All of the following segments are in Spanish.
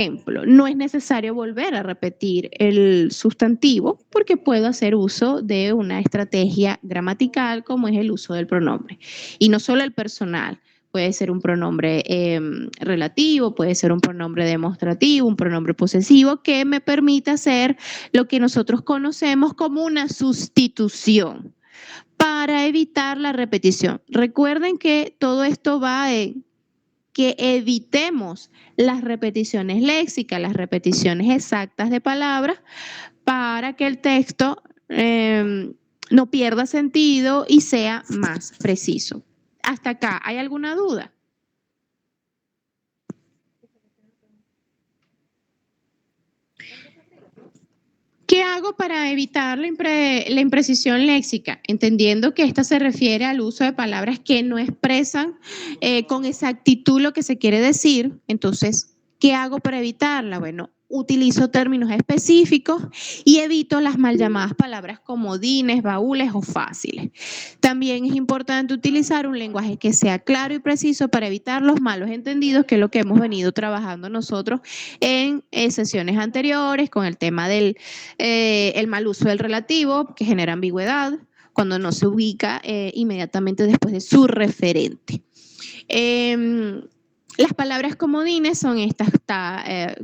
ejemplo, no es necesario volver a repetir el sustantivo porque puedo hacer uso de una estrategia gramatical como es el uso del pronombre. Y no solo el personal, puede ser un pronombre relativo, puede ser un pronombre demostrativo, un pronombre posesivo que me permita hacer lo que nosotros conocemos como una sustitución para evitar la repetición. Recuerden que todo esto va en que evitemos las repeticiones léxicas, las repeticiones exactas de palabras, para que el texto no pierda sentido y sea más preciso. Hasta acá, ¿hay alguna duda? ¿Qué hago para evitar la imprecisión léxica? Entendiendo que esta se refiere al uso de palabras que no expresan con exactitud lo que se quiere decir. Entonces, ¿qué hago para evitarla? Bueno, utilizo términos específicos y evito las mal llamadas palabras comodines, baúles o fáciles. También es importante utilizar un lenguaje que sea claro y preciso para evitar los malos entendidos, que es lo que hemos venido trabajando nosotros en sesiones anteriores con el tema del el mal uso del relativo, que genera ambigüedad cuando no se ubica inmediatamente después de su referente. Las palabras comodines son estas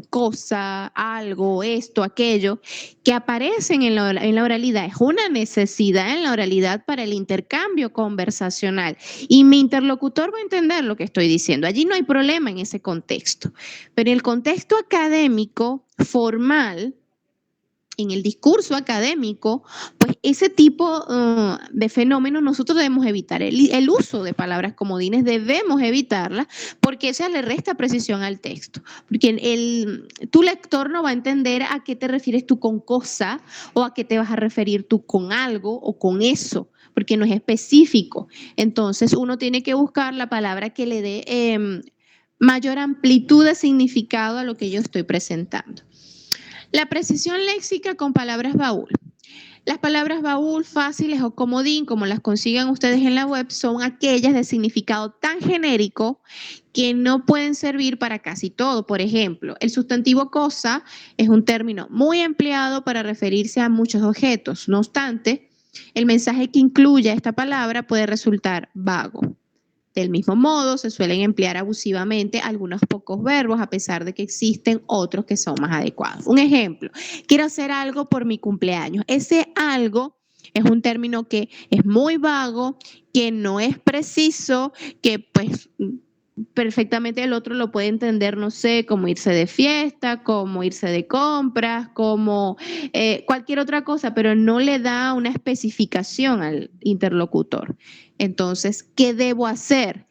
cosa, algo, esto, aquello, que aparecen en la oralidad. Es una necesidad en la oralidad para el intercambio conversacional. Y mi interlocutor va a entender lo que estoy diciendo. Allí no hay problema en ese contexto. Pero en el contexto académico, formal, en el discurso académico, pues ese tipo de fenómenos nosotros debemos evitar. El uso de palabras comodines debemos evitarla porque esa le resta precisión al texto. Porque tu lector no va a entender a qué te refieres tú con cosa o a qué te vas a referir tú con algo o con eso, porque no es específico. Entonces uno tiene que buscar la palabra que le dé mayor amplitud de significado a lo que yo estoy presentando. La precisión léxica con palabras baúl. Las palabras baúl, fáciles o comodín, como las consigan ustedes en la web, son aquellas de significado tan genérico que no pueden servir para casi todo. Por ejemplo, el sustantivo cosa es un término muy empleado para referirse a muchos objetos. No obstante, el mensaje que incluya esta palabra puede resultar vago. Del mismo modo, se suelen emplear abusivamente algunos pocos verbos, a pesar de que existen otros que son más adecuados. Un ejemplo, quiero hacer algo por mi cumpleaños. Ese algo es un término que es muy vago, que no es preciso, que pues perfectamente el otro lo puede entender, no sé, como irse de fiesta, como irse de compras, como cualquier otra cosa, pero no le da una especificación al interlocutor. Entonces, ¿qué debo hacer?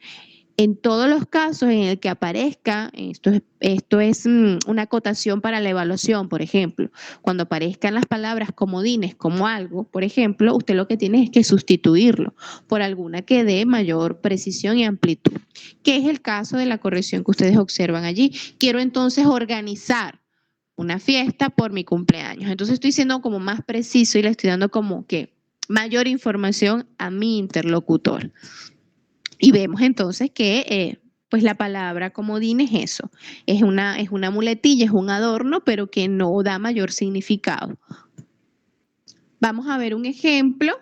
En todos los casos en el que aparezca, esto es una acotación para la evaluación, por ejemplo, cuando aparezcan las palabras comodines como algo, por ejemplo, usted lo que tiene es que sustituirlo por alguna que dé mayor precisión y amplitud, que es el caso de la corrección que ustedes observan allí. Quiero entonces organizar una fiesta por mi cumpleaños. Entonces estoy siendo como más preciso y le estoy dando como que mayor información a mi interlocutor. Y vemos entonces que pues la palabra comodín es eso, es una muletilla, es un adorno, pero que no da mayor significado. Vamos a ver un ejemplo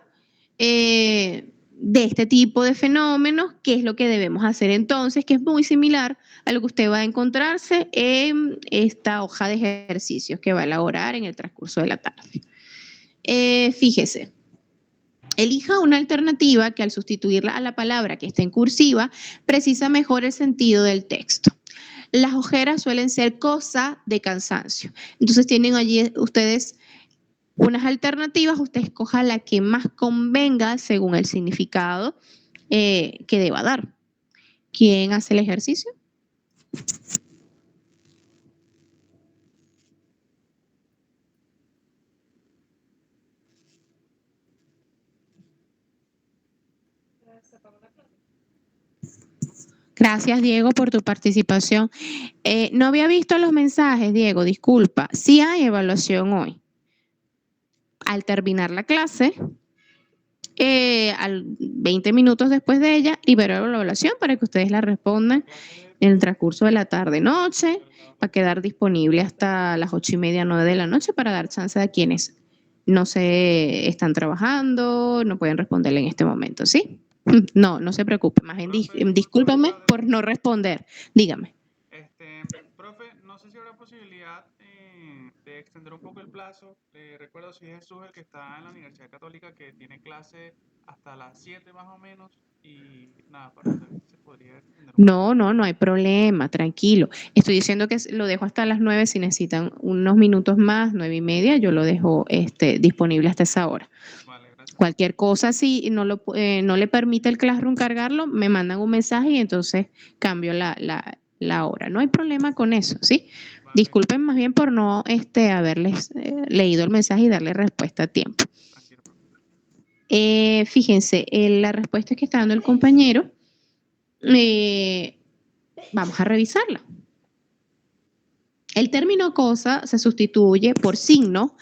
de este tipo de fenómenos, qué es lo que debemos hacer entonces, que es muy similar a lo que usted va a encontrarse en esta hoja de ejercicios que va a elaborar en el transcurso de la tarde. Fíjese. Elija una alternativa que al sustituirla a la palabra que está en cursiva precisa mejor el sentido del texto. Las ojeras suelen ser cosa de cansancio. Entonces tienen allí ustedes unas alternativas, usted escoja la que más convenga según el significado que deba dar. ¿Quién hace el ejercicio? Gracias, Diego, por tu participación. No había visto los mensajes, Diego, disculpa. Sí hay evaluación hoy. Al terminar la clase, 20 minutos después de ella, libero la evaluación para que ustedes la respondan en el transcurso de la tarde-noche, va a quedar disponible hasta las 8:30, 9 de la noche para dar chance a quienes no se están trabajando, no pueden responderle en este momento, ¿sí? No, no se preocupe, más bien discúlpame por no responder. Dígame. Profe, no sé si habrá posibilidad de extender un poco el plazo. Recuerdo si es Jesús el que está en la Universidad Católica que tiene clase hasta las 7 más o menos y nada, para saber si se podría extender un poco. No hay problema, tranquilo. Estoy diciendo que lo dejo hasta las 9, si necesitan unos minutos más, 9:30, yo lo dejo disponible hasta esa hora. Vale, gracias. Cualquier cosa, si no le permite el Classroom cargarlo, me mandan un mensaje y entonces cambio la hora. No hay problema con eso, ¿sí? Vale, Disculpen más bien por no haberles leído el mensaje y darle respuesta a tiempo. tranquilo, profe. Fíjense, la respuesta que está dando el compañero, vamos a revisarla. El término cosa se sustituye por signo.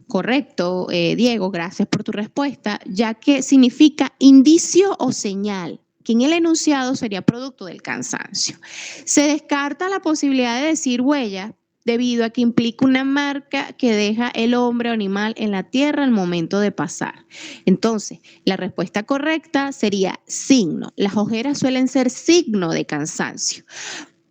Correcto, Diego, gracias por tu respuesta, ya que significa indicio o señal, que en el enunciado sería producto del cansancio. Se descarta la posibilidad de decir huella debido a que implica una marca que deja el hombre o animal en la tierra al momento de pasar. Entonces, la respuesta correcta sería signo. Las ojeras suelen ser signo de cansancio.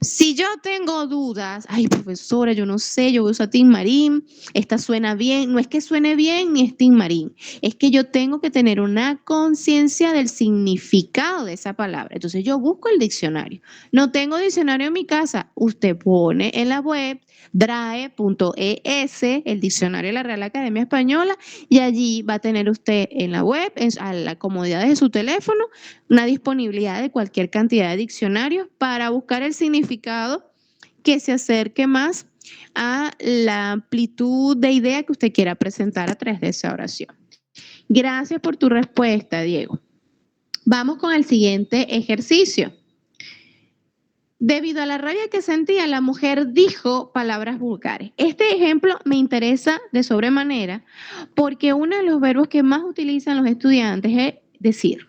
Si yo tengo dudas, ay, profesora, yo no sé, yo voy a usar Tin Marín, esta suena bien, no es que suene bien ni es Tin Marín, es que yo tengo que tener una conciencia del significado de esa palabra. Entonces yo busco el diccionario. No tengo diccionario en mi casa, usted pone en la web drae.es, el diccionario de la Real Academia Española, y allí va a tener usted en la web, a la comodidad de su teléfono, una disponibilidad de cualquier cantidad de diccionarios para buscar el significado que se acerque más a la amplitud de idea que usted quiera presentar a través de esa oración. Gracias por tu respuesta, Diego. Vamos con el siguiente ejercicio. Debido a la rabia que sentía, la mujer dijo palabras vulgares. Este ejemplo me interesa de sobremanera porque uno de los verbos que más utilizan los estudiantes es decir.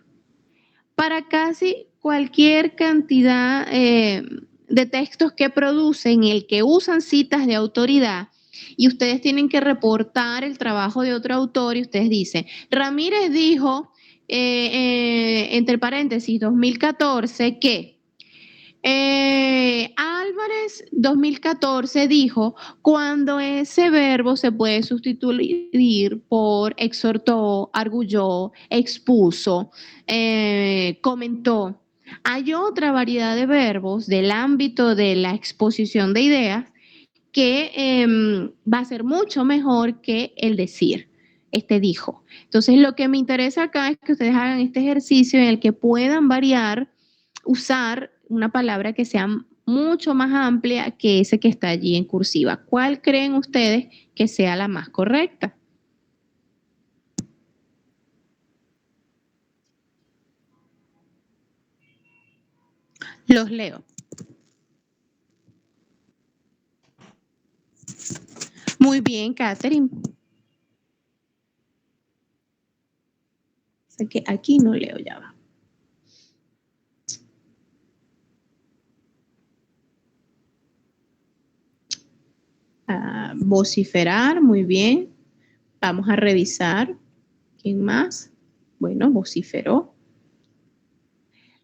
Para casi cualquier cantidad de textos que producen, el que usan citas de autoridad, y ustedes tienen que reportar el trabajo de otro autor, y ustedes dicen, Ramírez dijo, entre paréntesis, 2014, que Álvarez 2014 dijo, cuando ese verbo se puede sustituir por exhortó, arguyó, expuso, comentó. Hay otra variedad de verbos del ámbito de la exposición de ideas que va a ser mucho mejor que el decir. Dijo. Entonces, lo que me interesa acá es que ustedes hagan este ejercicio en el que puedan variar, usar una palabra que sea mucho más amplia que ese que está allí en cursiva. ¿Cuál creen ustedes que sea la más correcta? Los leo. Muy bien, Catherine. Sé que aquí no leo, ya va. Vociferar, muy bien. Vamos a revisar. ¿Quién más? Bueno, vociferó.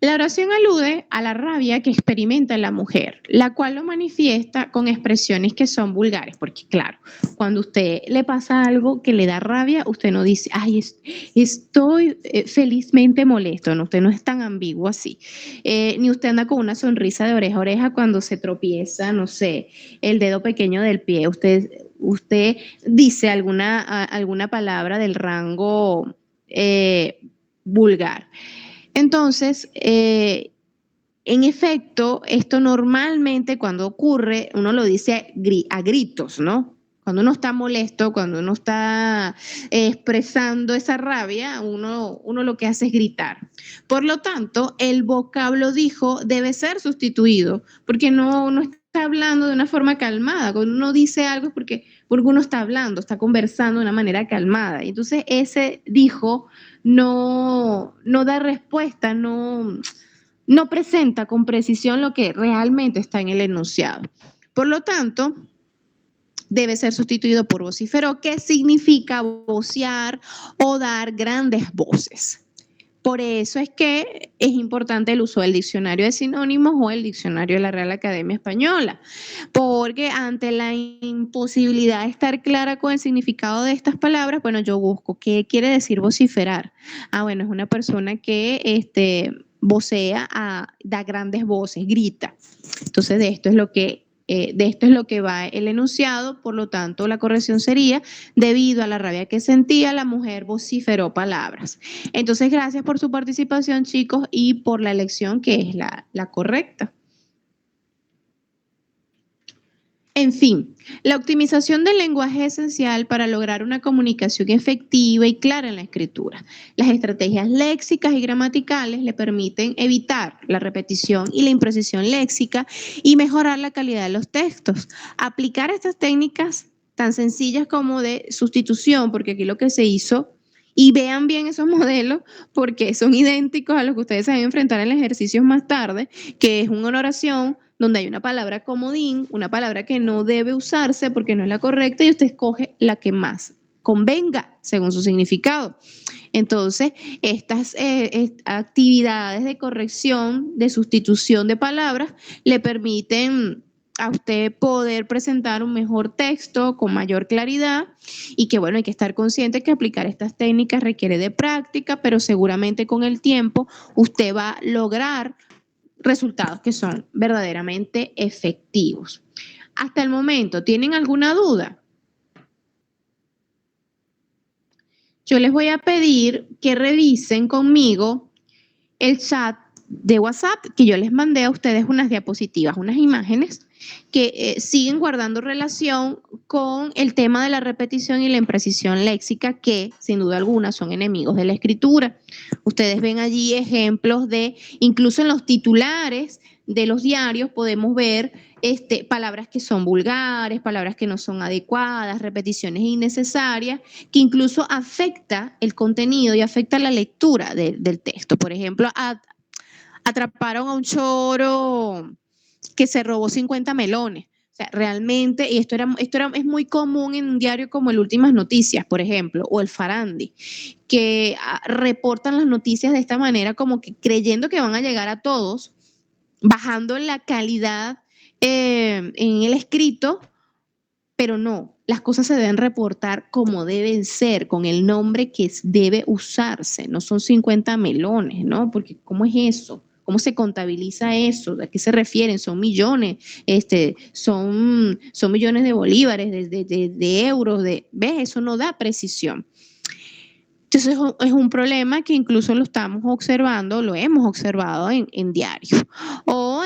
La oración alude a la rabia que experimenta la mujer, la cual lo manifiesta con expresiones que son vulgares, porque claro, cuando usted le pasa algo que le da rabia, usted no dice, ay, estoy felizmente molesto, no, usted no es tan ambiguo así, ni usted anda con una sonrisa de oreja a oreja cuando se tropieza, no sé, el dedo pequeño del pie, usted dice alguna palabra del rango vulgar. Entonces, en efecto, esto normalmente cuando ocurre, uno lo dice a gritos, ¿no? Cuando uno está molesto, cuando uno está expresando esa rabia, uno lo que hace es gritar. Por lo tanto, el vocablo dijo debe ser sustituido, porque no está hablando de una forma calmada. Cuando uno dice algo es porque uno está hablando, está conversando de una manera calmada. Entonces, ese dijo no da respuesta, no presenta con precisión lo que realmente está en el enunciado. Por lo tanto, debe ser sustituido por vociferó, que significa vocear o dar grandes voces. Por eso es que es importante el uso del diccionario de sinónimos o el diccionario de la Real Academia Española, porque ante la imposibilidad de estar clara con el significado de estas palabras, bueno, yo busco qué quiere decir vociferar. Bueno, es una persona que vocea, da grandes voces, grita. Entonces, de esto es lo que va el enunciado, por lo tanto, la corrección sería, debido a la rabia que sentía, la mujer vociferó palabras. Entonces, gracias por su participación, chicos, y por la elección que es la correcta. En fin, la optimización del lenguaje es esencial para lograr una comunicación efectiva y clara en la escritura. Las estrategias léxicas y gramaticales le permiten evitar la repetición y la imprecisión léxica y mejorar la calidad de los textos. Aplicar estas técnicas tan sencillas como de sustitución, porque aquí lo que se hizo, y vean bien esos modelos porque son idénticos a los que ustedes se van a enfrentar en ejercicios más tarde, que es una oración donde hay una palabra comodín, una palabra que no debe usarse porque no es la correcta y usted escoge la que más convenga según su significado. Entonces, estas actividades de corrección, de sustitución de palabras, le permiten a usted poder presentar un mejor texto con mayor claridad y que bueno, hay que estar consciente que aplicar estas técnicas requiere de práctica, pero seguramente con el tiempo usted va a lograr resultados que son verdaderamente efectivos. Hasta el momento, ¿tienen alguna duda? Yo les voy a pedir que revisen conmigo el chat de WhatsApp, que yo les mandé a ustedes unas diapositivas, unas imágenes que siguen guardando relación con el tema de la repetición y la imprecisión léxica, que sin duda alguna son enemigos de la escritura. Ustedes ven allí ejemplos de, incluso en los titulares de los diarios podemos ver palabras que son vulgares, palabras que no son adecuadas, repeticiones innecesarias, que incluso afecta el contenido y afecta la lectura del texto. Por ejemplo, atraparon a un choro que se robó 50 melones. O sea, realmente, y es muy común en un diario como el Últimas Noticias, por ejemplo, o el Farandi, que reportan las noticias de esta manera, como que creyendo que van a llegar a todos, bajando la calidad en el escrito, pero no, las cosas se deben reportar como deben ser, con el nombre que debe usarse, no son 50 melones, ¿no? Porque ¿cómo es eso? ¿Cómo se contabiliza eso? ¿A qué se refieren? Son millones, son millones de bolívares, de euros, ¿ves? Eso no da precisión. Entonces es un problema que incluso lo estamos observando, lo hemos observado en diario. O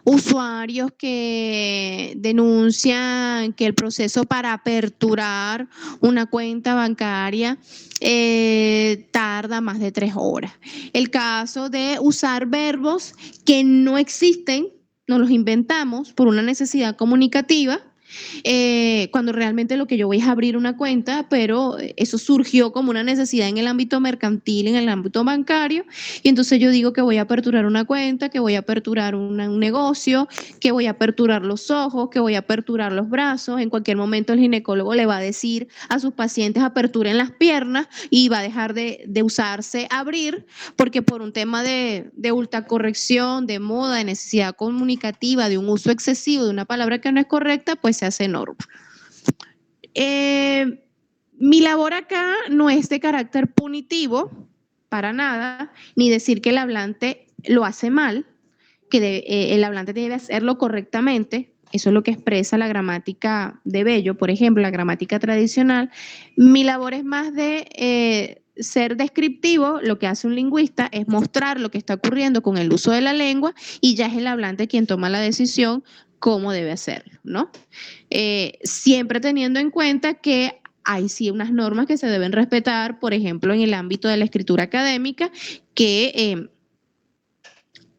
usuarios que denuncian que el proceso para aperturar una cuenta bancaria tarda más de 3 horas. El caso de usar verbos que no existen, nos los inventamos por una necesidad comunicativa, cuando realmente lo que yo voy es abrir una cuenta, pero eso surgió como una necesidad en el ámbito mercantil, en el ámbito bancario, y entonces yo digo que voy a aperturar una cuenta, que voy a aperturar un negocio, que voy a aperturar los ojos, que voy a aperturar los brazos. En cualquier momento el ginecólogo le va a decir a sus pacientes aperturen las piernas y va a dejar de usarse abrir, porque por un tema de ultracorrección, de moda, de necesidad comunicativa, de un uso excesivo de una palabra que no es correcta, pues se hace norma. Mi labor acá no es de carácter punitivo, para nada, ni decir que el hablante lo hace mal, que el hablante debe hacerlo correctamente. Eso es lo que expresa la gramática de Bello, por ejemplo, la gramática tradicional. Mi labor es más de ser descriptivo. Lo que hace un lingüista es mostrar lo que está ocurriendo con el uso de la lengua y ya es el hablante quien toma la decisión cómo debe hacerlo, ¿no? Siempre teniendo en cuenta que hay sí unas normas que se deben respetar, por ejemplo, en el ámbito de la escritura académica, que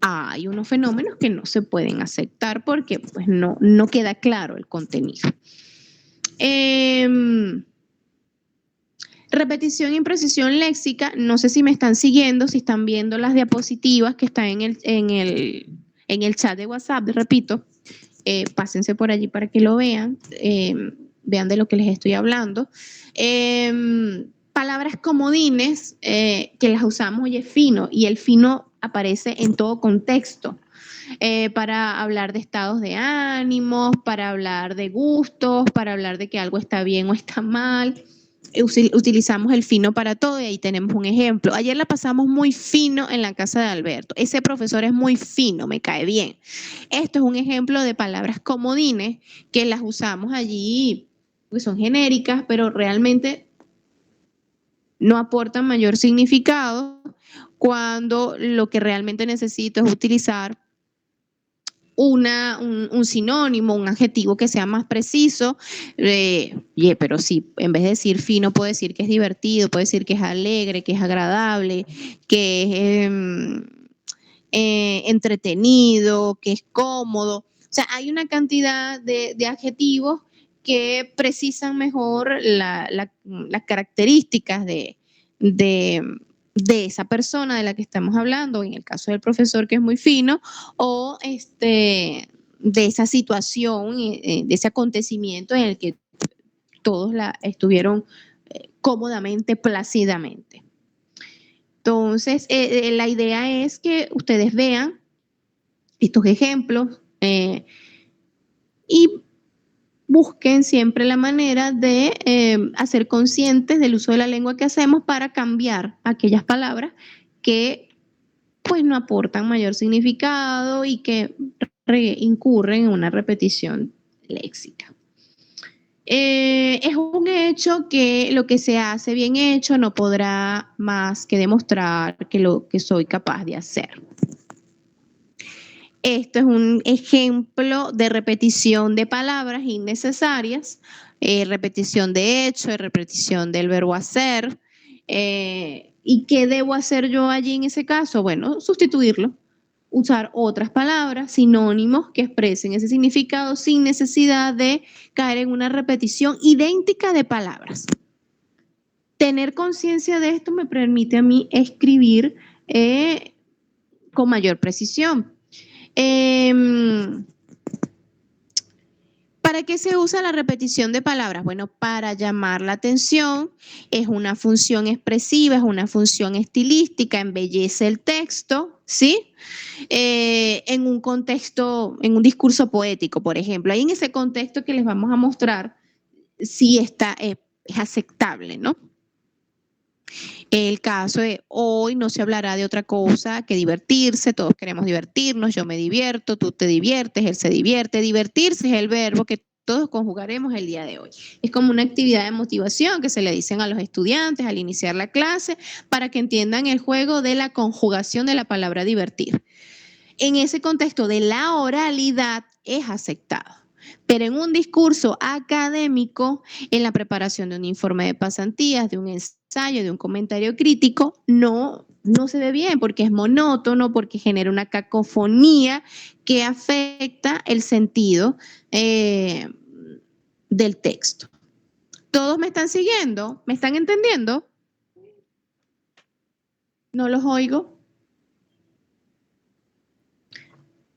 hay unos fenómenos que no se pueden aceptar porque pues, no queda claro el contenido. Repetición y imprecisión léxica, no sé si me están siguiendo, si están viendo las diapositivas que están en el chat de WhatsApp, repito, pásense por allí para que lo vean, vean de lo que les estoy hablando. Palabras comodines que las usamos, oye, fino, y el fino aparece en todo contexto. Para hablar de estados de ánimos, para hablar de gustos, para hablar de que algo está bien o está mal. Utilizamos el fino para todo y ahí tenemos un ejemplo. Ayer la pasamos muy fino en la casa de Alberto. Ese profesor es muy fino, me cae bien. Esto es un ejemplo de palabras comodines que las usamos allí, que son genéricas, pero realmente no aportan mayor significado cuando lo que realmente necesito es utilizar un sinónimo, un adjetivo que sea más preciso, pero sí, en vez de decir fino, puedo decir que es divertido, puedo decir que es alegre, que es agradable, que es entretenido, que es cómodo. O sea, hay una cantidad de adjetivos que precisan mejor las características de esa persona de la que estamos hablando, en el caso del profesor que es muy fino, o de esa situación, de ese acontecimiento en el que todos estuvieron cómodamente, plácidamente. Entonces, la idea es que ustedes vean estos ejemplos y busquen siempre la manera de hacer conscientes del uso de la lengua que hacemos para cambiar aquellas palabras que pues no aportan mayor significado y que incurren en una repetición léxica. Es un hecho que lo que se hace bien hecho no podrá más que demostrar que lo que soy capaz de hacer. Esto es un ejemplo de repetición de palabras innecesarias, repetición de hecho, repetición del verbo hacer. ¿Y qué debo hacer yo allí en ese caso? Bueno, sustituirlo, usar otras palabras, sinónimos que expresen ese significado sin necesidad de caer en una repetición idéntica de palabras. Tener conciencia de esto me permite a mí escribir con mayor precisión. ¿Para qué se usa la repetición de palabras? Bueno, para llamar la atención, es una función expresiva, es una función estilística, embellece el texto, ¿sí? En un contexto, en un discurso poético, por ejemplo. Ahí en ese contexto que les vamos a mostrar, sí está, es aceptable, ¿no? El caso de hoy no se hablará de otra cosa que divertirse, todos queremos divertirnos, yo me divierto, tú te diviertes, él se divierte. Divertirse es el verbo que todos conjugaremos el día de hoy. Es como una actividad de motivación que se le dicen a los estudiantes al iniciar la clase para que entiendan el juego de la conjugación de la palabra divertir. En ese contexto de la oralidad es aceptado. Pero en un discurso académico, en la preparación de un informe de pasantías, de un ensayo, de un comentario crítico, no se ve bien porque es monótono, porque genera una cacofonía que afecta el sentido del texto. ¿Todos me están siguiendo? ¿Me están entendiendo? No los oigo.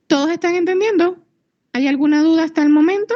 ¿Todos están entendiendo? ¿Hay alguna duda hasta el momento?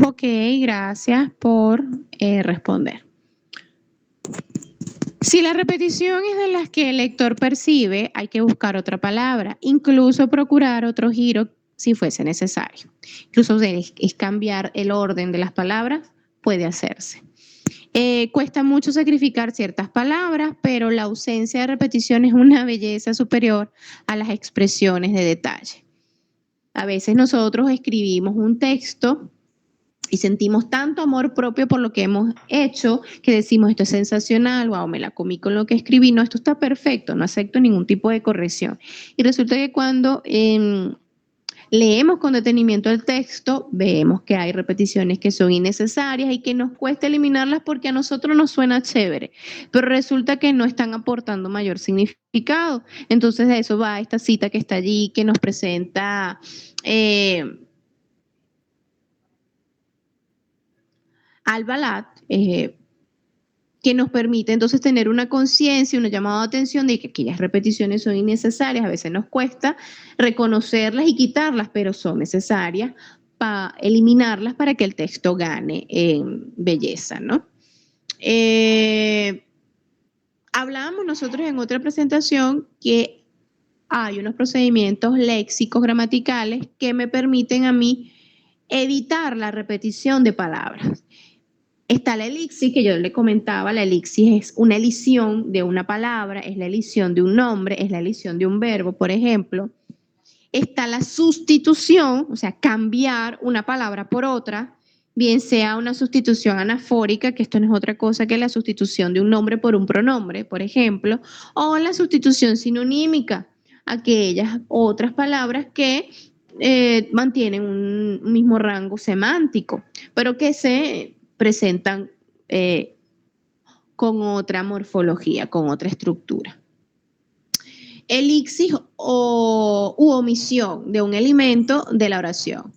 Ok, gracias por responder. Si la repetición es de las que el lector percibe, hay que buscar otra palabra, incluso procurar otro giro si fuese necesario. Incluso es cambiar el orden de las palabras, puede hacerse. Cuesta mucho sacrificar ciertas palabras, pero la ausencia de repetición es una belleza superior a las expresiones de detalle. A veces nosotros escribimos un texto y sentimos tanto amor propio por lo que hemos hecho que decimos esto es sensacional, wow, me la comí con lo que escribí, no, esto está perfecto, no acepto ningún tipo de corrección. Y resulta que cuando leemos con detenimiento el texto, vemos que hay repeticiones que son innecesarias y que nos cuesta eliminarlas porque a nosotros nos suena chévere, pero resulta que no están aportando mayor significado. Entonces de eso va esta cita que está allí, que nos presenta Al-Balagh, que nos permite entonces tener una conciencia, una llamada de atención de que aquellas repeticiones son innecesarias, a veces nos cuesta reconocerlas y quitarlas, pero son necesarias para eliminarlas para que el texto gane en belleza, ¿no? Hablábamos nosotros en otra presentación que hay unos procedimientos léxicos gramaticales que me permiten a mí evitar la repetición de palabras. Está la elixir, que yo le comentaba, la elixir es una elisión de una palabra, es la elisión de un nombre, es la elisión de un verbo, por ejemplo. Está la sustitución, o sea, cambiar una palabra por otra, bien sea una sustitución anafórica, que esto no es otra cosa que la sustitución de un nombre por un pronombre, por ejemplo, o la sustitución sinonímica, aquellas otras palabras que mantienen un mismo rango semántico, pero que se presentan con otra morfología, con otra estructura. Elixir u omisión de un elemento de la oración.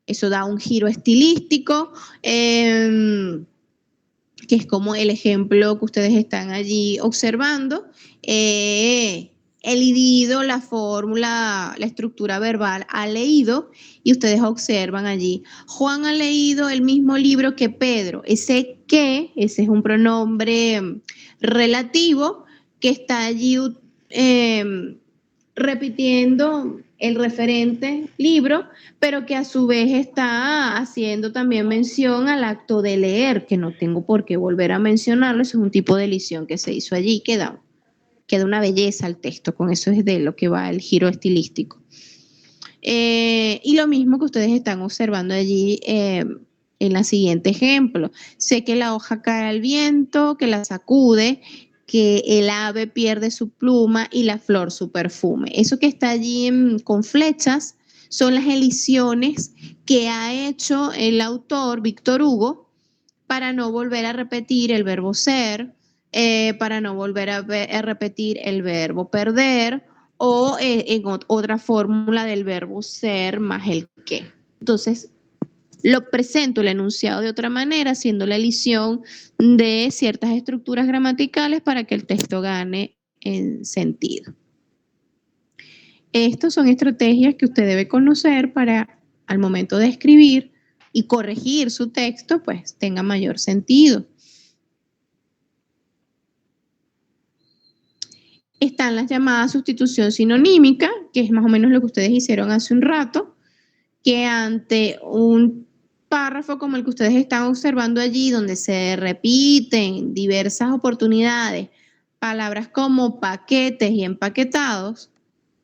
Eso da un giro estilístico, que es como el ejemplo que ustedes están allí observando. El idido, la fórmula, la estructura verbal ha leído y ustedes observan allí. Juan ha leído el mismo libro que Pedro. Ese que, ese es un pronombre relativo que está allí repitiendo el referente libro, pero que a su vez está haciendo también mención al acto de leer, que no tengo por qué volver a mencionarlo, eso es un tipo de elisión que se hizo allí, queda una belleza al texto, con eso es de lo que va el giro estilístico. Y lo mismo que ustedes están observando allí en el siguiente ejemplo. Sé que la hoja cae al viento, que la sacude, que el ave pierde su pluma y la flor su perfume. Eso que está allí con flechas son las elisiones que ha hecho el autor Víctor Hugo para no volver a repetir el verbo ser, para no volver a repetir el verbo perder o en otra fórmula del verbo ser más el que. Entonces, lo presento el enunciado de otra manera, haciendo la elisión de ciertas estructuras gramaticales para que el texto gane en sentido. Estas son estrategias que usted debe conocer para, al momento de escribir y corregir su texto, pues tenga mayor sentido. Están las llamadas sustitución sinonímica, que es más o menos lo que ustedes hicieron hace un rato, que ante un párrafo como el que ustedes están observando allí, donde se repiten diversas oportunidades, palabras como paquetes y empaquetados,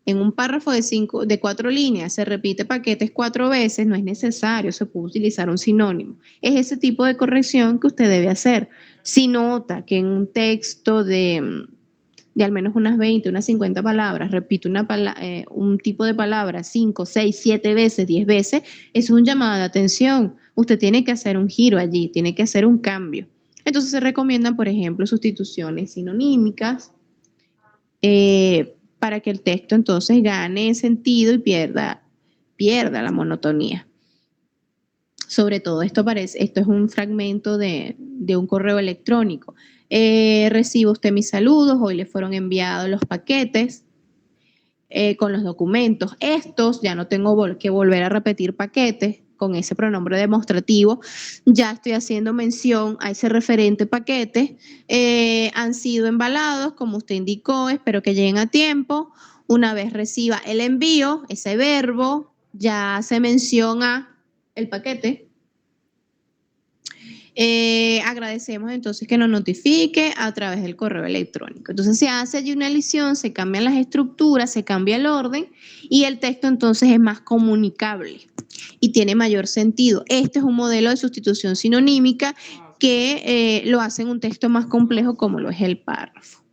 en un párrafo de 4 líneas se repite paquetes 4 veces, no es necesario, se puede utilizar un sinónimo. Es ese tipo de corrección que usted debe hacer. Si nota que en un texto de al menos unas 20, unas 50 palabras, repite un tipo de palabra 5, 6, 7 veces, 10 veces, eso es un llamado de atención. Usted tiene que hacer un giro allí, tiene que hacer un cambio. Entonces se recomiendan, por ejemplo, sustituciones sinonímicas para que el texto entonces gane sentido y pierda la monotonía. Sobre todo esto es un fragmento de un correo electrónico. Recibe usted mis saludos, hoy le fueron enviados los paquetes con los documentos. Estos ya no tengo que volver a repetir paquetes con ese pronombre demostrativo. Ya estoy haciendo mención a ese referente paquete. Han sido embalados, como usted indicó, espero que lleguen a tiempo. Una vez reciba el envío, ese verbo ya se menciona el paquete. Agradecemos entonces que nos notifique a través del correo electrónico. Entonces se hace allí una elisión, se cambian las estructuras, se cambia el orden y el texto entonces es más comunicable. y tiene mayor sentido. Este es un modelo de sustitución sinonímica que lo hace en un texto más complejo como lo es el párrafo.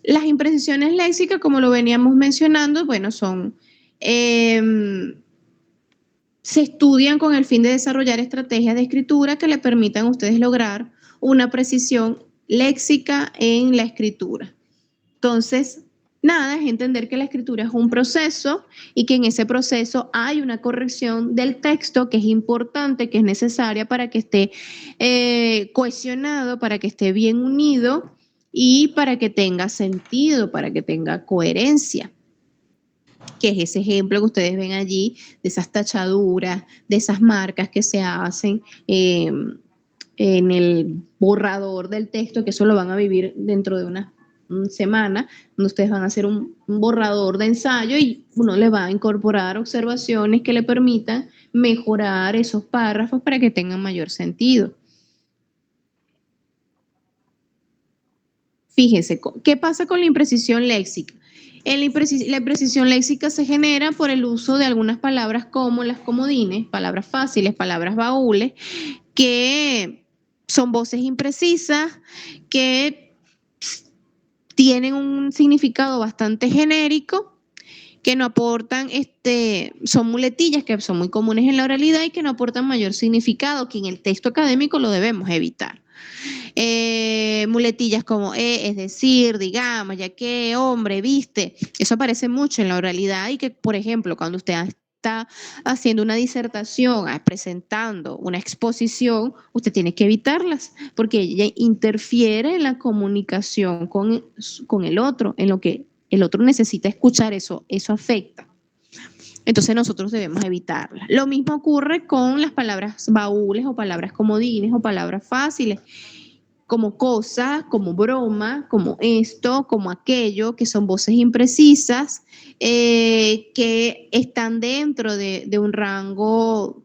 Las imprecisiones léxicas, como lo veníamos mencionando, bueno, se estudian con el fin de desarrollar estrategias de escritura que le permitan a ustedes lograr una precisión léxica en la escritura. Entonces, nada, es entender que la escritura es un proceso y que en ese proceso hay una corrección del texto que es importante, que es necesaria para que esté cohesionado, para que esté bien unido y para que tenga sentido, para que tenga coherencia, que es ese ejemplo que ustedes ven allí, de esas tachaduras, de esas marcas que se hacen en el borrador del texto, que eso lo van a vivir dentro de una semana, donde ustedes van a hacer un borrador de ensayo y uno le va a incorporar observaciones que le permitan mejorar esos párrafos para que tengan mayor sentido. Fíjense, ¿qué pasa con la imprecisión léxica? La imprecisión léxica se genera por el uso de algunas palabras como las comodines, palabras fáciles, palabras baúles, que son voces imprecisas, que tienen un significado bastante genérico, que no aportan, son muletillas que son muy comunes en la oralidad y que no aportan mayor significado, que en el texto académico lo debemos evitar. Muletillas como es decir, digamos, ya que, hombre, viste, eso aparece mucho en la oralidad y que, por ejemplo, cuando usted está haciendo una disertación, presentando una exposición, usted tiene que evitarlas porque ella interfiere en la comunicación con el otro, en lo que el otro necesita escuchar, eso afecta. Entonces nosotros debemos evitarlas. Lo mismo ocurre con las palabras baúles o palabras comodines o palabras fáciles, como cosa, como broma, como esto, como aquello, que son voces imprecisas, que están dentro de un rango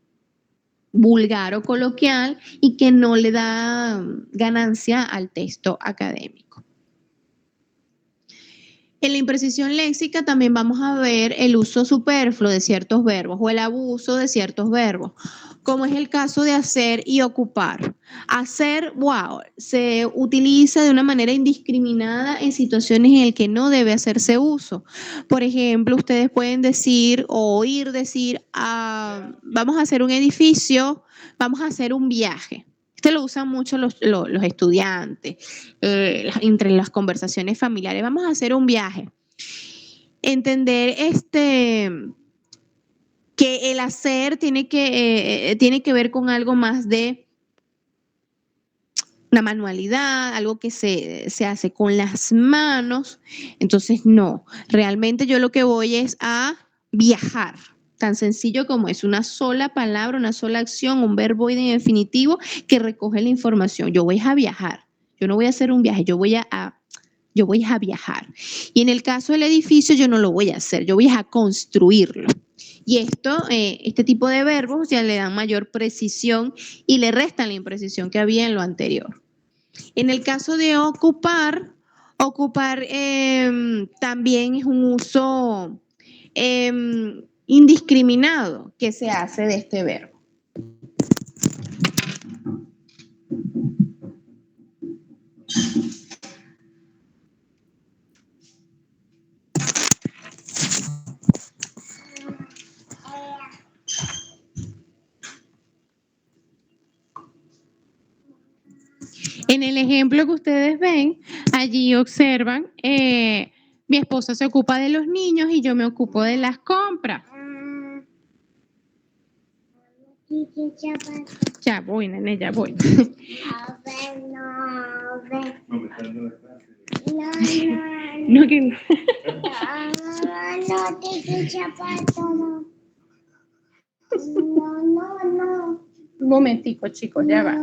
vulgar o coloquial y que no le da ganancia al texto académico. En la imprecisión léxica también vamos a ver el uso superfluo de ciertos verbos o el abuso de ciertos verbos, como es el caso de hacer y ocupar. Hacer, wow, se utiliza de una manera indiscriminada en situaciones en las que no debe hacerse uso. Por ejemplo, ustedes pueden decir o oír decir, vamos a hacer un edificio, vamos a hacer un viaje. Lo usan mucho los estudiantes, entre las conversaciones familiares. Vamos a hacer un viaje. Entender que el hacer tiene que ver con algo más de una manualidad, algo que se hace con las manos. Entonces, no, realmente yo lo que voy es a viajar. Tan sencillo como es una sola palabra, una sola acción, un verbo indefinitivo que recoge la información. Yo voy a viajar. Yo no voy a hacer un viaje, yo voy a viajar. Y en el caso del edificio, yo no lo voy a hacer, yo voy a construirlo. Y este tipo de verbos ya le dan mayor precisión y le restan la imprecisión que había en lo anterior. En el caso de ocupar también es un uso indiscriminado que se hace de este verbo. En el ejemplo que ustedes ven, allí observan, mi esposa se ocupa de los niños y yo me ocupo de las compras. Ya voy, nene, ya voy. No, que no. Un momentico, chicos, ya va.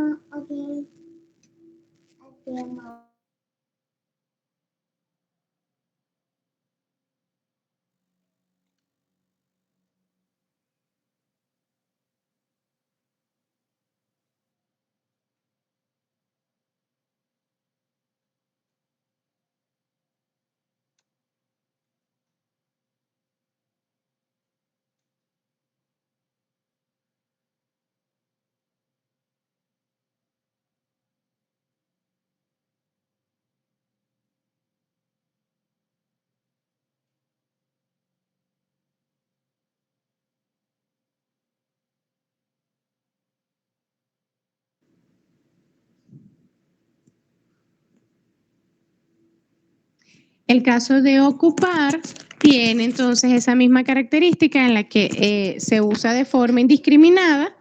El caso de ocupar tiene entonces esa misma característica en la que se usa de forma indiscriminada.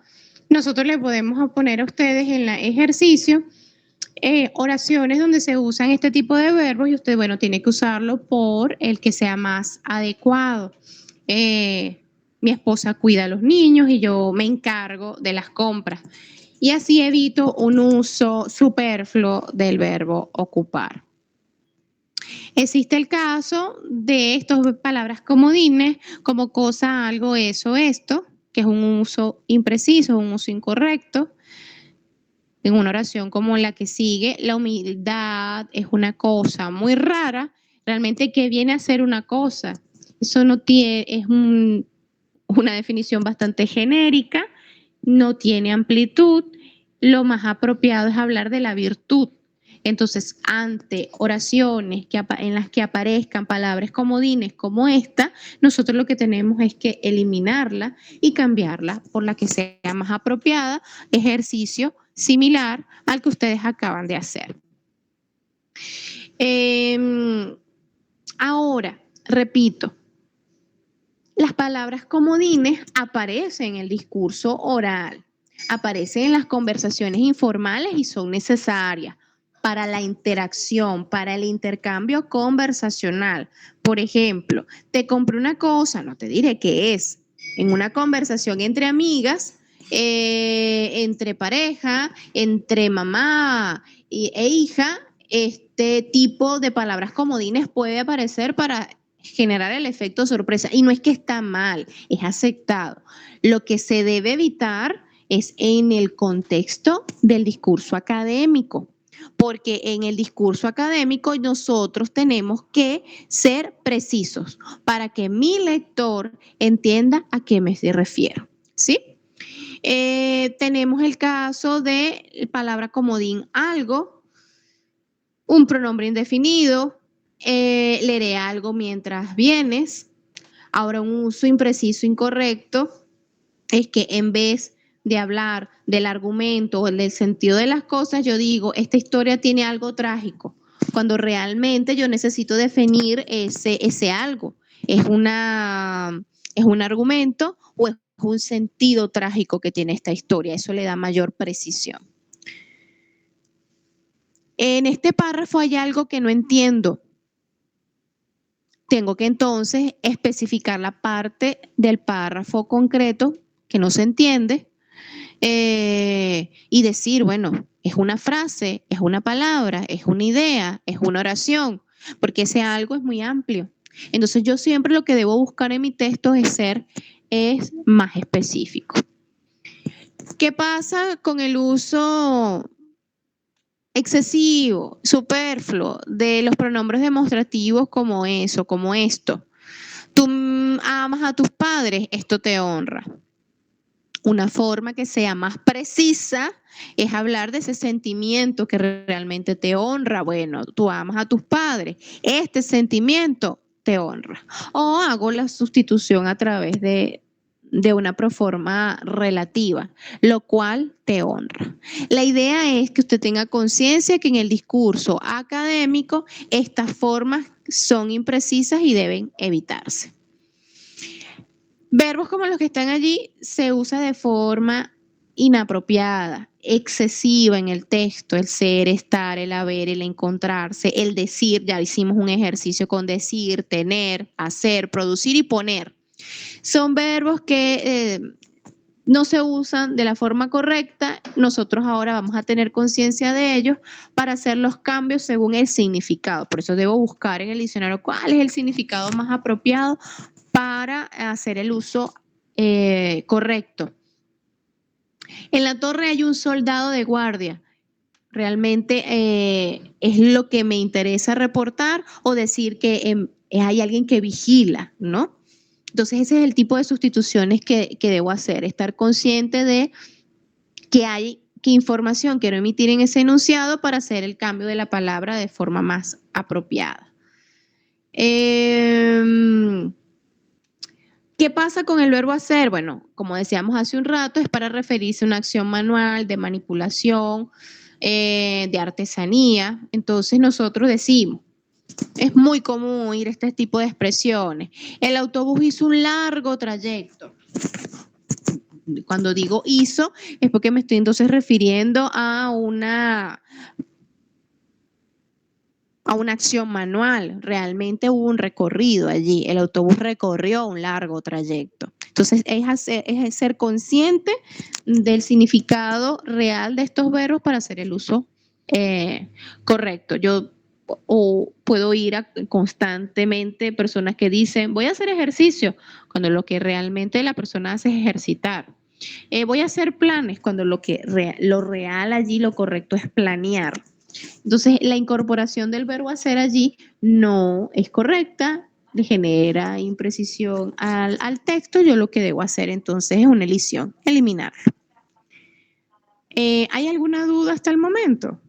Nosotros le podemos poner a ustedes en el ejercicio oraciones donde se usan este tipo de verbos y usted, bueno, tiene que usarlo por el que sea más adecuado. Mi esposa cuida a los niños y yo me encargo de las compras. Y así evito un uso superfluo del verbo ocupar. Existe el caso de estas palabras comodines como cosa, algo, eso, esto, que es un uso impreciso, un uso incorrecto. En una oración como la que sigue, la humildad es una cosa muy rara. Realmente, ¿qué viene a ser una cosa? Eso no tiene, una definición bastante genérica, no tiene amplitud. Lo más apropiado es hablar de la virtud. Entonces, ante oraciones en las que aparezcan palabras comodines como esta, nosotros lo que tenemos es que eliminarla y cambiarla por la que sea más apropiada, ejercicio similar al que ustedes acaban de hacer. Ahora, repito, las palabras comodines aparecen en el discurso oral, aparecen en las conversaciones informales y son necesarias para la interacción, para el intercambio conversacional. Por ejemplo, te compré una cosa, no te diré qué es. En una conversación entre amigas, entre pareja, entre mamá e hija, este tipo de palabras comodines puede aparecer para generar el efecto sorpresa. Y no es que está mal, es aceptado. Lo que se debe evitar es en el contexto del discurso académico, porque en el discurso académico nosotros tenemos que ser precisos para que mi lector entienda a qué me refiero, ¿sí? Tenemos el caso de palabra comodín algo, un pronombre indefinido, leeré algo mientras vienes. Ahora, un uso impreciso, incorrecto, es que en vez de hablar del argumento o del sentido de las cosas, yo digo, esta historia tiene algo trágico, cuando realmente yo necesito definir ese algo. ¿Es un argumento o es un sentido trágico que tiene esta historia? Eso le da mayor precisión. En este párrafo hay algo que no entiendo. Tengo que entonces especificar la parte del párrafo concreto que no se entiende y decir, bueno, es una frase, es una palabra, es una idea, es una oración, porque ese algo es muy amplio. Entonces yo siempre lo que debo buscar en mi texto es más específico. ¿Qué pasa con el uso excesivo, superfluo de los pronombres demostrativos como eso, como esto? Tú amas a tus padres, esto te honra. Una forma que sea más precisa es hablar de ese sentimiento que realmente te honra. Bueno, tú amas a tus padres, este sentimiento te honra. O hago la sustitución a través de una proforma relativa, lo cual te honra. La idea es que usted tenga conciencia que en el discurso académico estas formas son imprecisas y deben evitarse. Verbos como los que están allí se usa de forma inapropiada, excesiva en el texto, el ser, estar, el haber, el encontrarse, el decir, ya hicimos un ejercicio con decir, tener, hacer, producir y poner. Son verbos que no se usan de la forma correcta. Nosotros ahora vamos a tener conciencia de ellos para hacer los cambios según el significado. Por eso debo buscar en el diccionario cuál es el significado más apropiado para hacer el uso correcto. En la torre hay un soldado de guardia. Realmente es lo que me interesa reportar o decir que hay alguien que vigila, ¿no? Entonces ese es el tipo de sustituciones que debo hacer, estar consciente de qué información quiero emitir en ese enunciado para hacer el cambio de la palabra de forma más apropiada. ¿Qué pasa con el verbo hacer? Bueno, como decíamos hace un rato, es para referirse a una acción manual de manipulación, de artesanía. Entonces nosotros decimos, Es muy común oír este tipo de expresiones. El autobús hizo un largo trayecto. Cuando digo hizo, es porque me estoy entonces refiriendo a una acción manual. Realmente hubo un recorrido allí. El autobús recorrió un largo trayecto. Entonces, es ser consciente del significado real de estos verbos para hacer el uso correcto. Yo puedo oír constantemente personas que dicen, voy a hacer ejercicio, cuando lo que realmente la persona hace es ejercitar. Voy a hacer planes, cuando lo real allí, lo correcto es planear. Entonces, la incorporación del verbo hacer allí no es correcta, le genera imprecisión al texto. Yo lo que debo hacer entonces es una elisión, eliminarlo. ¿Hay alguna duda hasta el momento?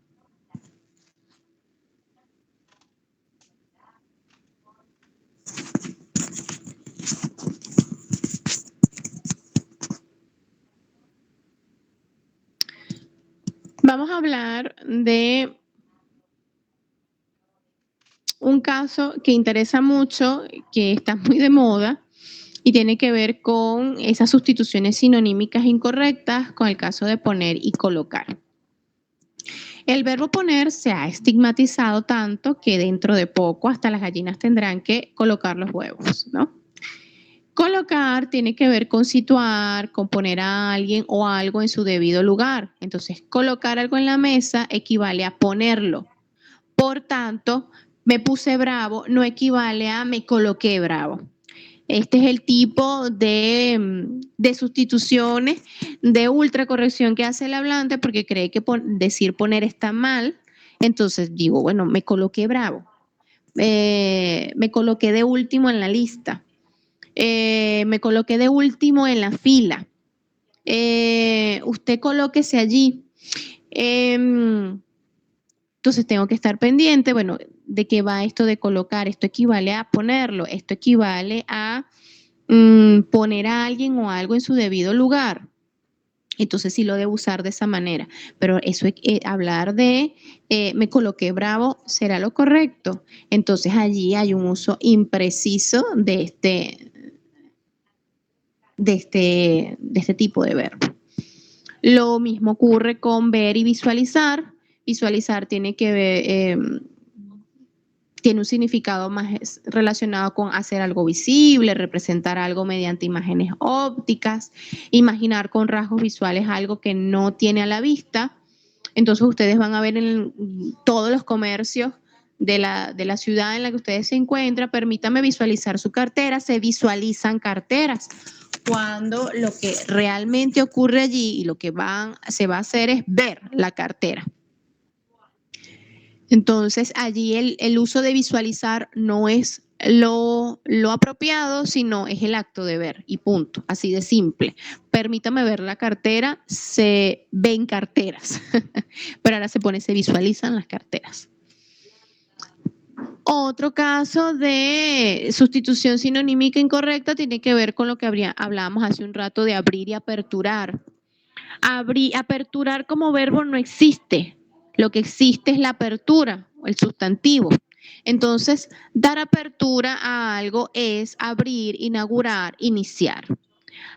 Vamos a hablar de un caso que interesa mucho, que está muy de moda y tiene que ver con esas sustituciones sinonímicas incorrectas con el caso de poner y colocar. El verbo poner se ha estigmatizado tanto que dentro de poco hasta las gallinas tendrán que colocar los huevos, ¿no? Colocar tiene que ver con situar, con poner a alguien o algo en su debido lugar. Entonces, colocar algo en la mesa equivale a ponerlo. Por tanto, me puse bravo no equivale a me coloqué bravo. Este es el tipo de sustituciones de ultracorrección que hace el hablante porque cree que decir poner está mal. Entonces digo, bueno, me coloqué bravo. Me coloqué de último en la lista. Me coloqué de último en la fila. Usted colóquese allí. Entonces tengo que estar pendiente, bueno, de qué va esto de colocar. Esto equivale a ponerlo. Esto equivale a poner a alguien o algo en su debido lugar. Entonces sí lo debo usar de esa manera. Pero eso, hablar de me coloqué bravo, ¿será lo correcto? Entonces allí hay un uso impreciso de este tipo de verbo. Lo mismo ocurre con ver y visualizar. Visualizar tiene que ver, tiene un significado más relacionado con hacer algo visible, representar algo mediante imágenes ópticas, imaginar con rasgos visuales algo que no tiene a la vista. Entonces ustedes van a ver en todos los comercios de la ciudad en la que ustedes se encuentran, permítame visualizar su cartera, se visualizan carteras. Cuando lo que realmente ocurre allí y lo que se va a hacer es ver la cartera. Entonces, allí el uso de visualizar no es lo apropiado, sino es el acto de ver y punto, así de simple. Permítame ver la cartera, se ven carteras, pero ahora se visualizan las carteras. Otro caso de sustitución sinonímica incorrecta tiene que ver con lo que hablábamos hace un rato de abrir y aperturar. Aperturar como verbo no existe. Lo que existe es la apertura, el sustantivo. Entonces, dar apertura a algo es abrir, inaugurar, iniciar.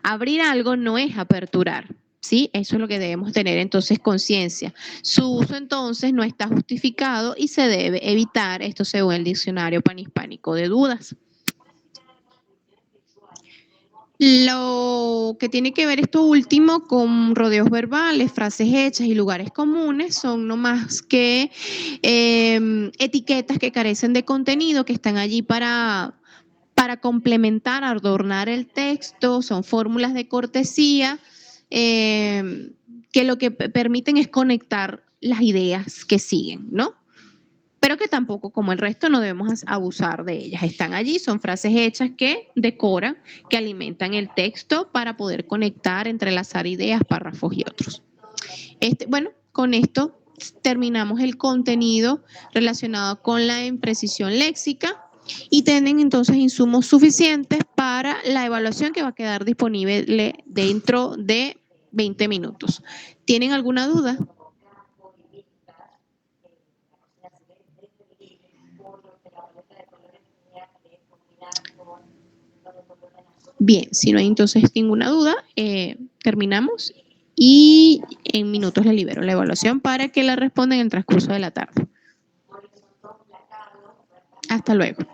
Abrir algo no es aperturar, ¿sí? Eso es lo que debemos tener entonces conciencia. Su uso entonces no está justificado y se debe evitar, esto según el diccionario panhispánico de dudas. Lo que tiene que ver esto último con rodeos verbales, frases hechas y lugares comunes son no más que etiquetas que carecen de contenido, que están allí para complementar, adornar el texto, son fórmulas de cortesía que lo que permiten es conectar las ideas que siguen, ¿no? Pero que tampoco, como el resto, no debemos abusar de ellas. Están allí, son frases hechas que decoran, que alimentan el texto para poder conectar, entrelazar ideas, párrafos y otros. Bueno, con esto terminamos el contenido relacionado con la imprecisión léxica y tienen entonces insumos suficientes para la evaluación que va a quedar disponible dentro de 20 minutos. ¿Tienen alguna duda? Bien, si no hay entonces ninguna duda, terminamos y en minutos le libero la evaluación para que la responda en el transcurso de la tarde. Hasta luego.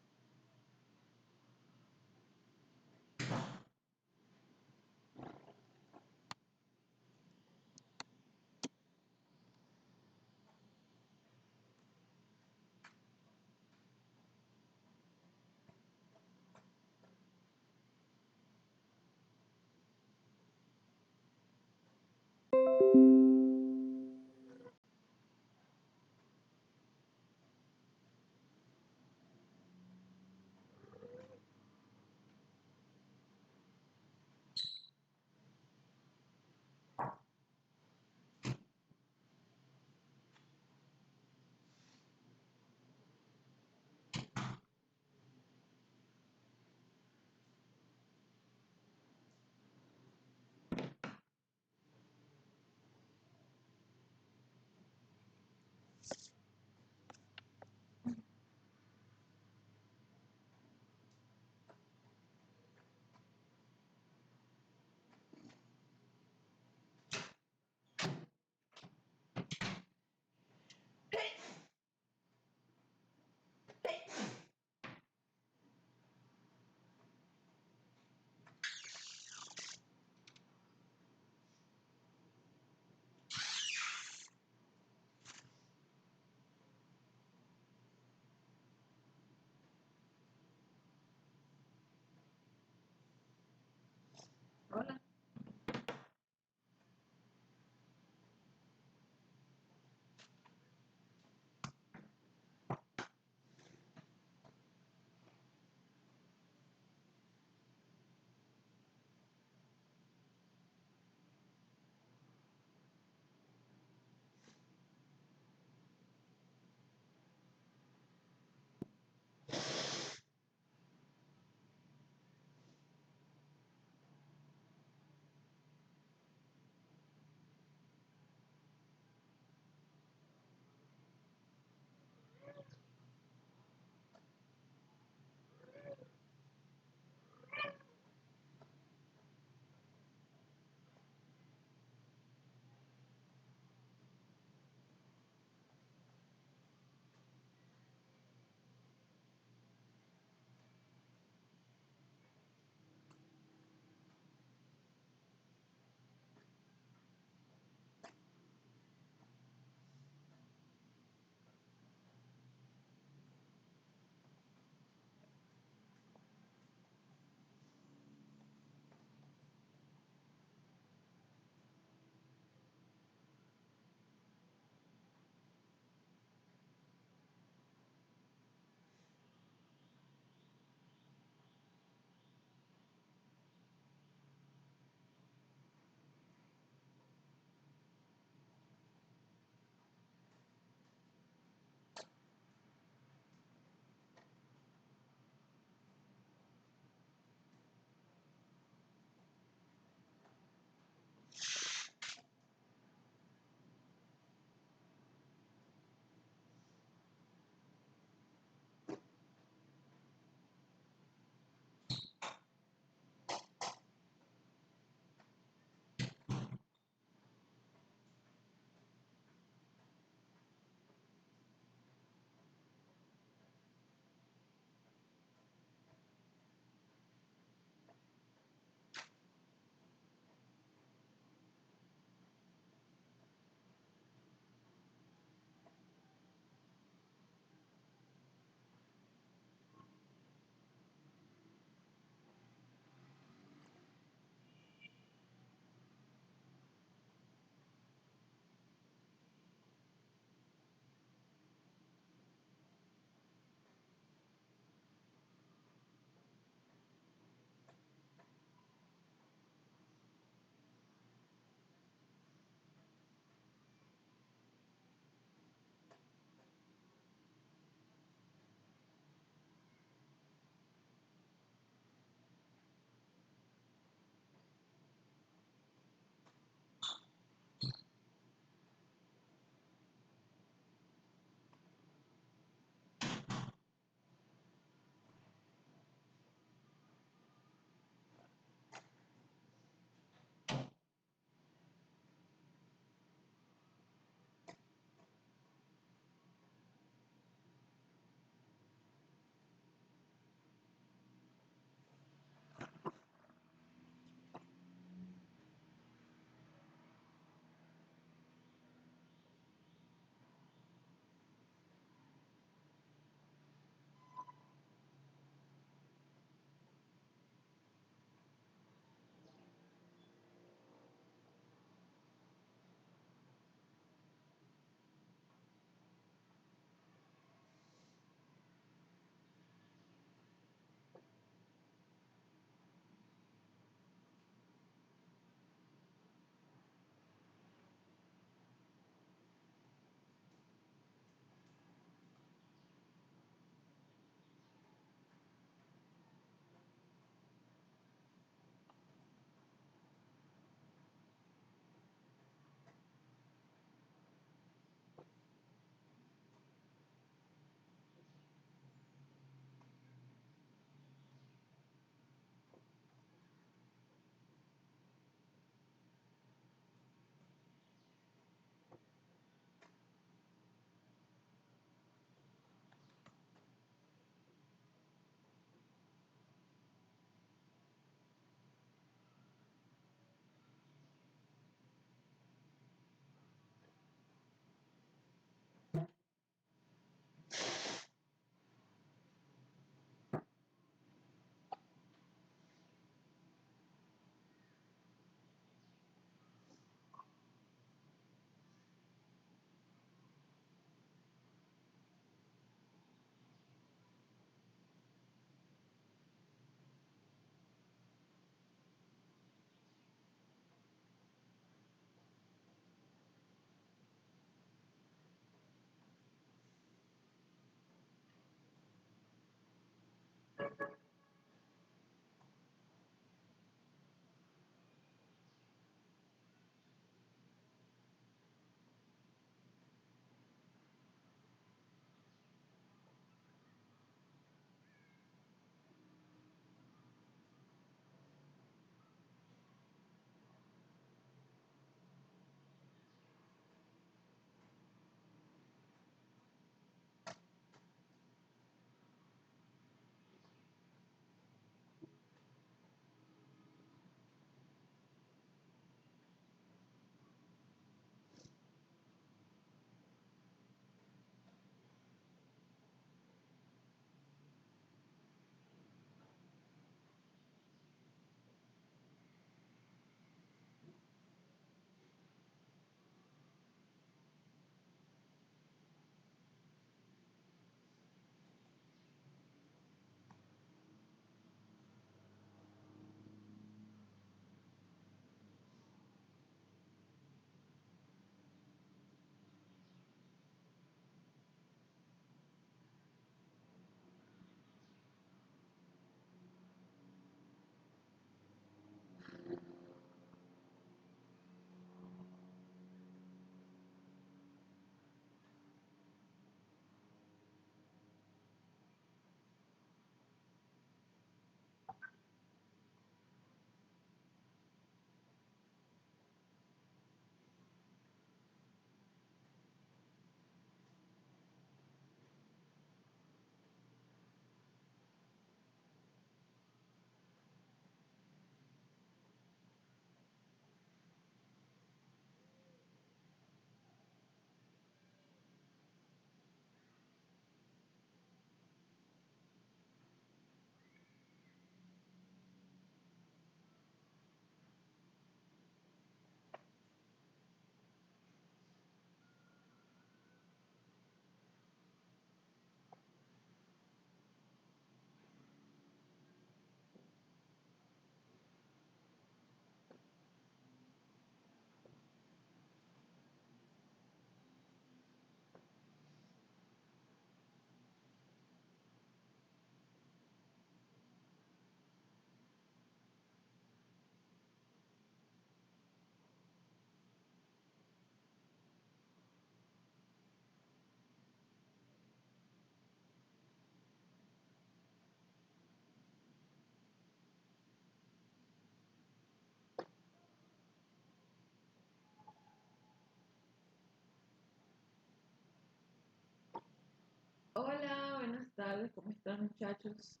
tardes, ¿cómo están muchachos?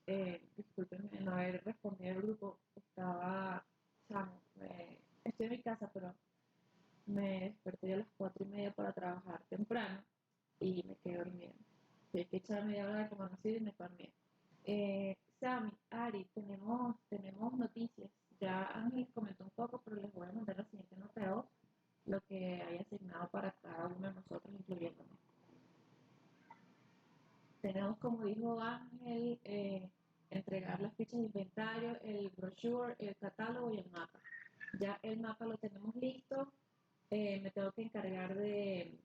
Discúlpenme no haber respondido al grupo, estoy en mi casa, pero me desperté a las 4:30 para trabajar temprano y me quedé dormida. Tuve que echar media hora de conocido y me dormí. Sammy, Ari, tenemos noticias. Ya Ángel comentó un poco, pero les voy a mandar la siguiente nota de voz, lo que hay asignado para cada uno de nosotros, incluyéndome. Tenemos, como dijo Ángel, entregar las fichas de inventario, el brochure, el catálogo y el mapa. Ya el mapa lo tenemos listo. Me tengo que encargar de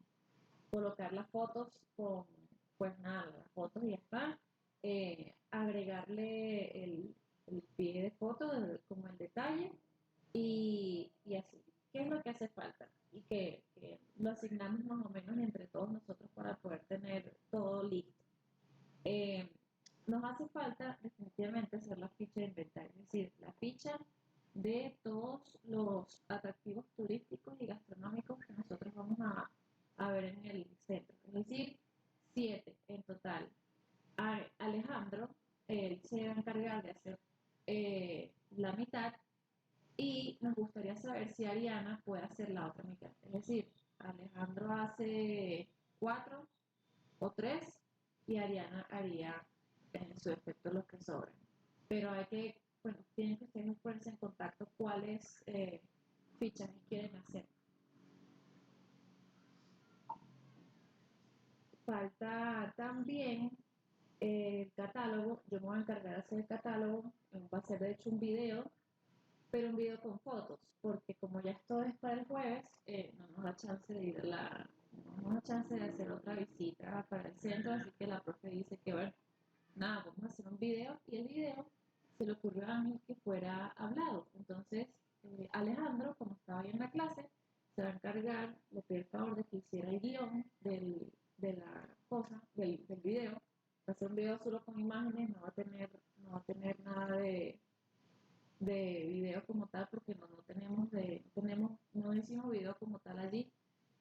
colocar las fotos pues nada, las fotos y ya está. Agregarle el pie de foto, como el detalle, y así. ¿Qué es lo que hace falta? Y que lo asignamos más o menos entre todos nosotros para poder tener todo listo. Nos hace falta definitivamente hacer la ficha de inventario, es decir, la ficha de todos los atractivos turísticos y gastronómicos que nosotros vamos a ver en el centro, es decir, 7 en total. Alejandro, él se va a encargar de hacer la mitad y nos gustaría saber si Ariana puede hacer la otra mitad, es decir, Alejandro hace 4 o 3 y Ariana haría en su efecto los que sobran. Pero tienen que ustedes ponerse en contacto cuáles fichas quieren hacer. Falta también el catálogo. Yo me voy a encargar de hacer el catálogo. Va a ser de hecho un video, pero un video con fotos, porque como ya esto es para el jueves, no nos da chance de ir no nos da chance de hacer otra visita para el centro, así que la profe dice que bueno, nada, vamos a hacer un video, y el video se le ocurrió a Ángel que fuera hablado. Entonces, Alejandro, como estaba ahí en la clase, se va a encargar, le pido el favor de que hiciera el guión de la cosa, del video. Va a ser un video solo con imágenes, no va a tener nada de video como tal, porque no hicimos video como tal allí,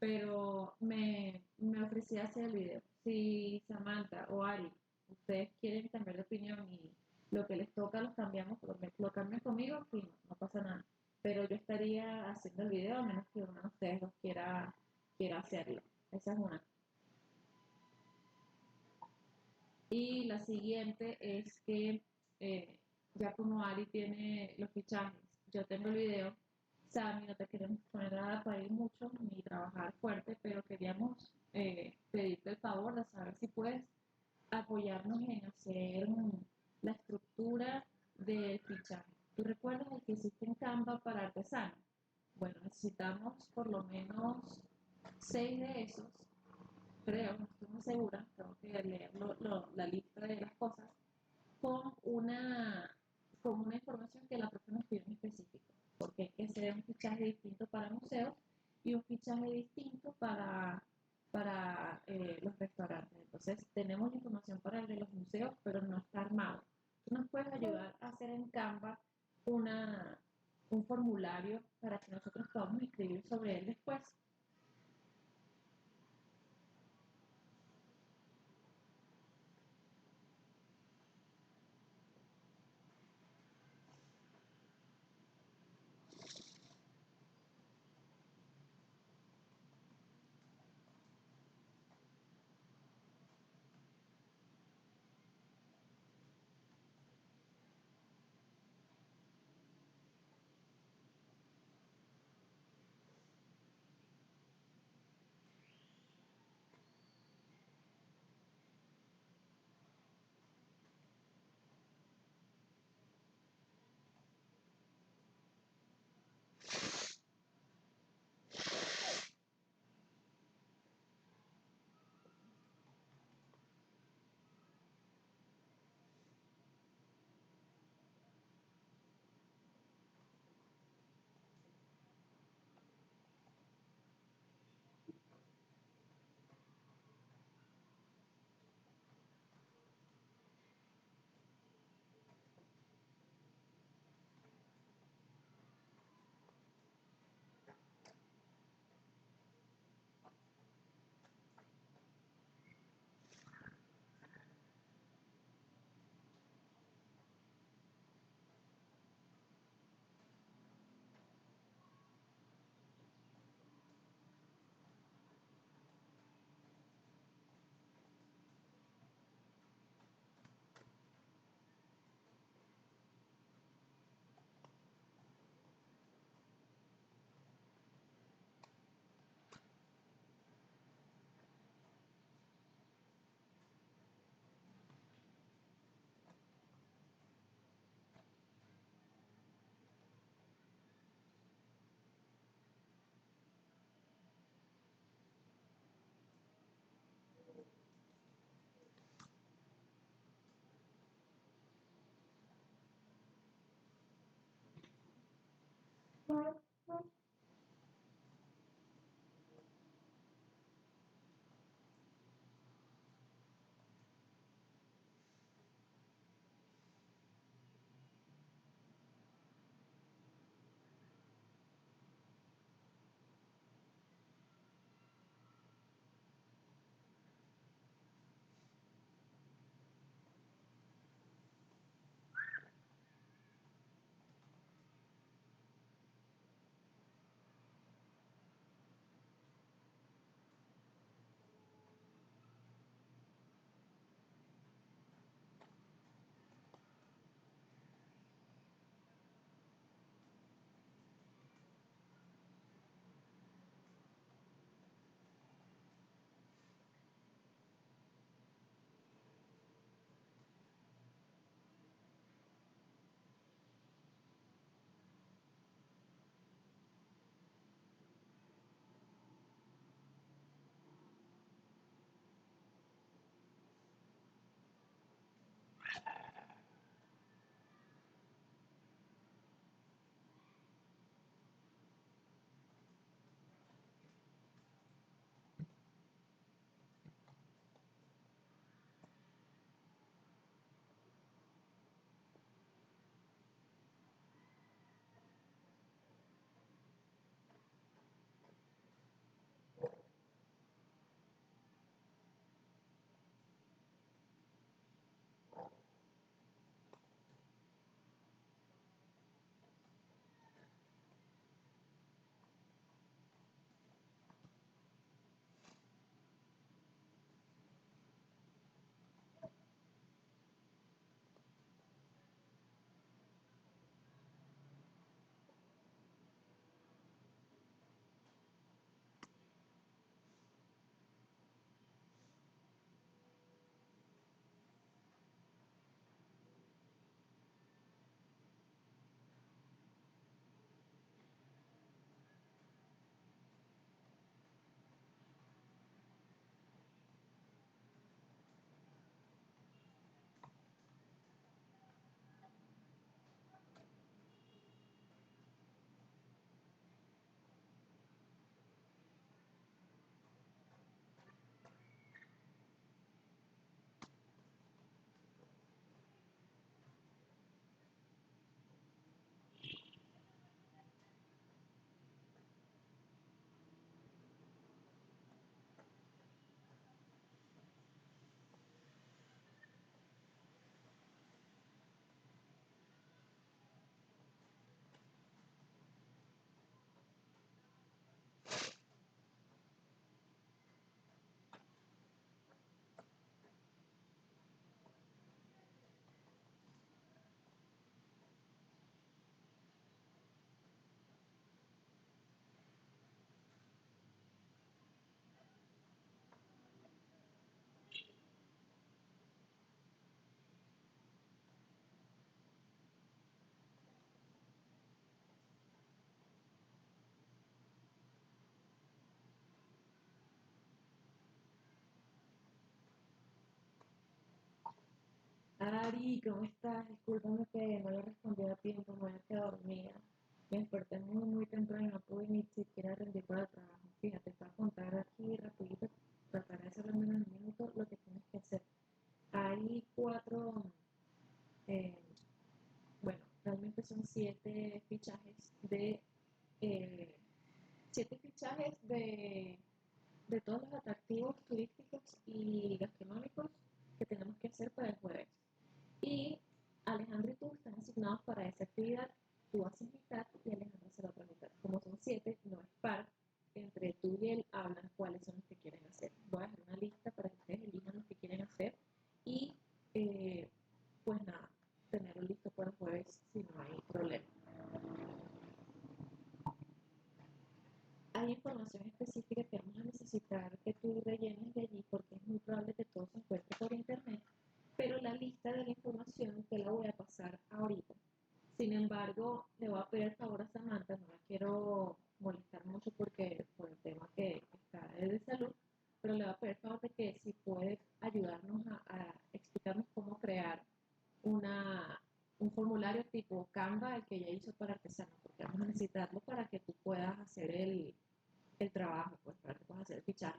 pero me ofrecí a hacer el video. Si Samantha o Ari, ustedes quieren cambiar de opinión y lo que les toca los cambiamos, lo cambian conmigo, sí, no pasa nada. Pero yo estaría haciendo el video a menos que uno de ustedes los quiera hacerlo. Esa es una. Y la siguiente es que ya como Ari tiene los fichajes, yo tengo el video, Sammy, no te queremos poner nada para ir mucho ni trabajar fuerte, pero queríamos pedirte el favor de saber si puedes apoyarnos en hacer la estructura del fichaje. ¿Tú recuerdas el que hiciste en Canva para artesano? Bueno, necesitamos por lo menos 6 de esos, creo, no estoy muy segura, tengo que leer la lista de las cosas, con una información que la persona nos pide en específico, porque hay que hacer un fichaje distinto para museos y un fichaje distinto para los restaurantes. Entonces, tenemos la información para el de los museos, pero no está armado. Tú nos puedes ayudar a hacer en Canva un formulario para que nosotros podamos escribir sobre él después. Ari, ¿cómo estás? Discúlpame que no le respondí a tiempo, me había quedado dormida. Me desperté muy temprano, no pude ni siquiera rendir para el trabajo. Fíjate, te voy a contar aquí rapidito, trataré de hacerlo en menos de un minuto, lo que tienes que hacer. Hay eh, bueno, realmente son eh, siete fichajes de todos los atractivos turísticos y gastronómicos que tenemos que hacer para el jueves. Y Alejandro y tú están asignados para esa actividad. Tú haces mitad y Alejandro hace la otra mitad. Como son siete, no es par. Entre tú y él hablan cuáles son los que quieren hacer. Voy a dejar una lista para que ustedes elijan los que quieren hacer. Y pues nada, tenerlo listo para el jueves si no hay problema. Hay información específica que vamos a necesitar que tú rellenes de allí porque es muy probable que todo se encuentre por internet, pero la lista de la información te la voy a pasar ahorita. Sin embargo, le voy a pedir el favor a Samantha, no la quiero molestar mucho porque por el tema que está de salud, pero le voy a pedir el favor de que si puedes ayudarnos a explicarnos cómo crear una, un formulario tipo Canva, el que ella hizo para artesanos, porque vamos a necesitarlo para que tú puedas hacer el trabajo, pues para que puedas hacer el fichaje.